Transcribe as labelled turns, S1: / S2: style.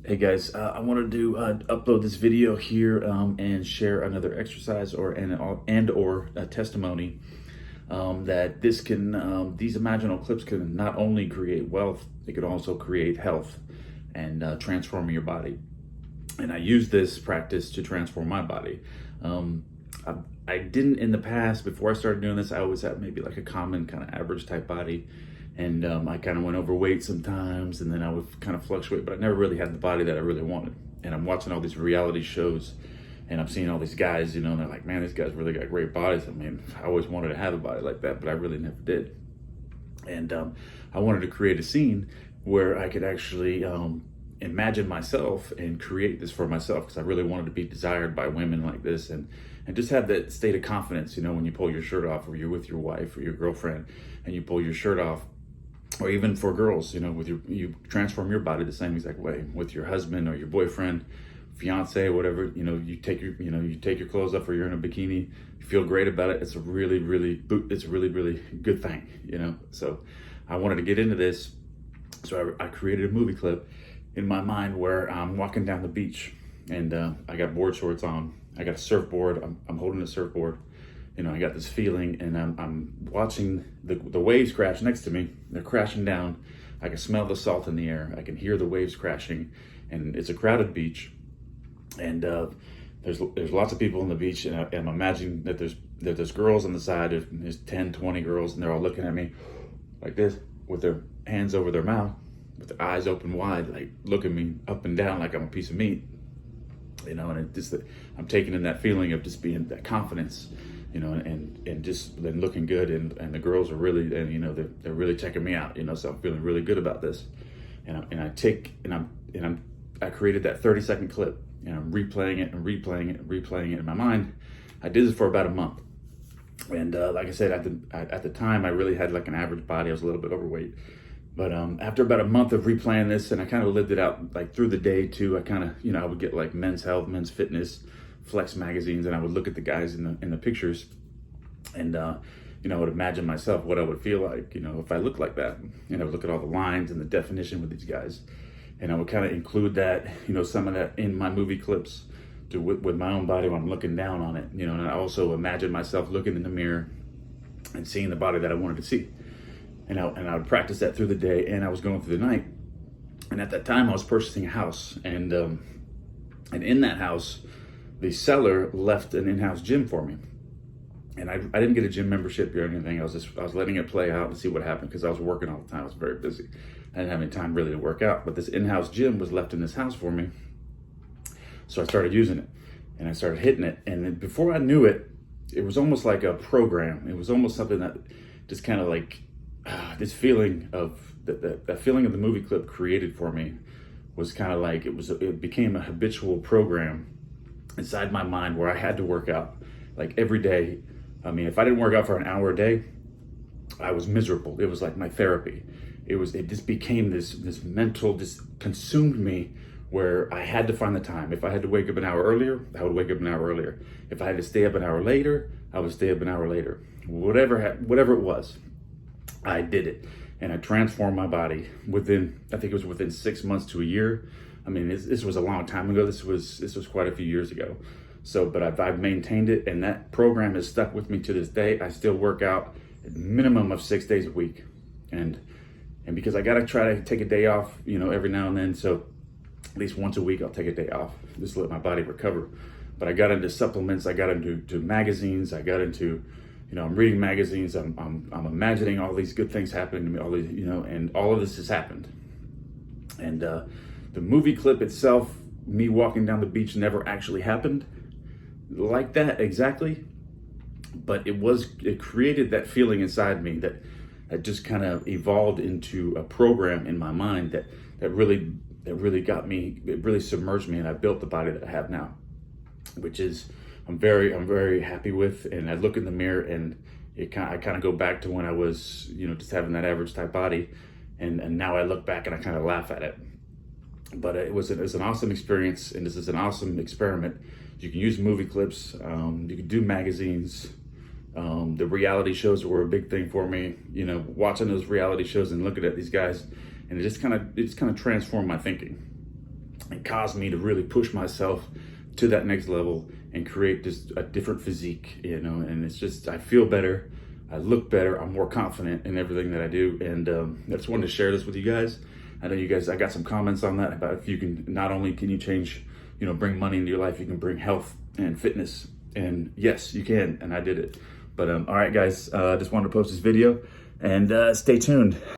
S1: Hey guys, I wanted to upload this video here and share another exercise or a testimony that these imaginal clips can not only create wealth, they could also create health and transform your body. And I use this practice to transform my body. I, I didn't in the past. Before I started doing this, I always had maybe like a common kind of average type body. And I kind of went overweight sometimes, and then I would kind of fluctuate, but I never really had the body that I really wanted. And I'm watching all these reality shows, and I'm seeing all these guys, and they're like, man, these guys really got great bodies. I mean, I always wanted to have a body like that, but I really never did. And I wanted to create a scene where I could actually imagine myself and create this for myself, because I really wanted to be desired by women like this, and just have that state of confidence, when you pull your shirt off, or you're with your wife or your girlfriend, and you pull your shirt off. Or even for girls, you transform your body the same exact way with your husband or your boyfriend, fiance, whatever. You take your clothes off, or you're in a bikini. You feel great about it. It's a really good thing. So I wanted to get into this. So I created a movie clip in my mind where I'm walking down the beach, and I got board shorts on. I got a surfboard. I'm holding a surfboard. I got this feeling, and I'm watching the waves crash next to me. They're crashing down. I can smell the salt in the air. I can hear the waves crashing, and it's a crowded beach. And there's lots of people on the beach, and I'm imagining that there's girls on the side. There's 10, 20 girls, and they're all looking at me like this, with their hands over their mouth, with their eyes open wide, like looking me up and down like I'm a piece of meat. And I'm taking in that feeling of just being that confidence. And just then looking good, and the girls are really, and they're really checking me out, so I'm feeling really good about this. I created that 30-second clip, and I'm replaying it in my mind. I did this for about a month. And like I said, at the time, I really had like an average body. I was a little bit overweight. But after about a month of replaying this, and I kind of lived it out like through the day too, I would get like Men's Health, Men's Fitness, Flex magazines, and I would look at the guys in the pictures, and I would imagine myself what I would feel like, if I looked like that. I would look at all the lines and the definition with these guys, and I would kind of include that, some of that in my movie clips with my own body when I'm looking down on it, and I also imagine myself looking in the mirror and seeing the body that I wanted to see. And I would practice that through the day, and I was going through the night. And at that time, I was purchasing a house, and in that house, the seller left an in-house gym for me. And I didn't get a gym membership or anything. I was letting it play out and see what happened, because I was working all the time. I was very busy. I didn't have any time really to work out. But this in-house gym was left in this house for me. So I started using it, and I started hitting it. And then before I knew it, it was almost like a program. It was almost something that just kind of like this feeling of that feeling of the movie clip created for me was kind of like it became a habitual program inside my mind, where I had to work out like every day. I mean, if I didn't work out for an hour a day, I was miserable. It was like my therapy. It just became this mental, just consumed me, where I had to find the time. If I had to wake up an hour earlier, I would wake up an hour earlier. If I had to stay up an hour later, I would stay up an hour later. Whatever it was, I did it. And I transformed my body within 6 months to a year. I mean, this was a long time ago. This was quite a few years ago. So, but I've maintained it, and that program has stuck with me to this day. I still work out a minimum of 6 days a week, and because I gotta try to take a day off, every now and then. So at least once a week, I'll take a day off, just to let my body recover. But I got into supplements. I got into magazines. I got into, I'm reading magazines. I'm imagining all these good things happening to me. All these, and all of this has happened. And the movie clip itself, me walking down the beach, never actually happened like that exactly, but it created that feeling inside me that just kind of evolved into a program in my mind that really got me. It really submerged me, and I built the body that I have now, which is I'm very happy with. And I look in the mirror, and I kind of go back to when I was just having that average type body, and now I look back and I kind of laugh at it. But it was an awesome experience, and this is an awesome experiment. You can use movie clips, you can do magazines, the reality shows were a big thing for me. Watching those reality shows and looking at these guys, and it just kind of transformed my thinking. it caused me to really push myself to that next level and create just a different physique, you know. And it's just, I feel better, I look better, I'm more confident in everything that I do. And I just wanted to share this with you guys. I know you guys, I got some comments on that about if you can, not only can you change, you know, bring money into your life, you can bring health and fitness. And yes, you can, and I did it. But all right, guys, just wanted to post this video, and stay tuned.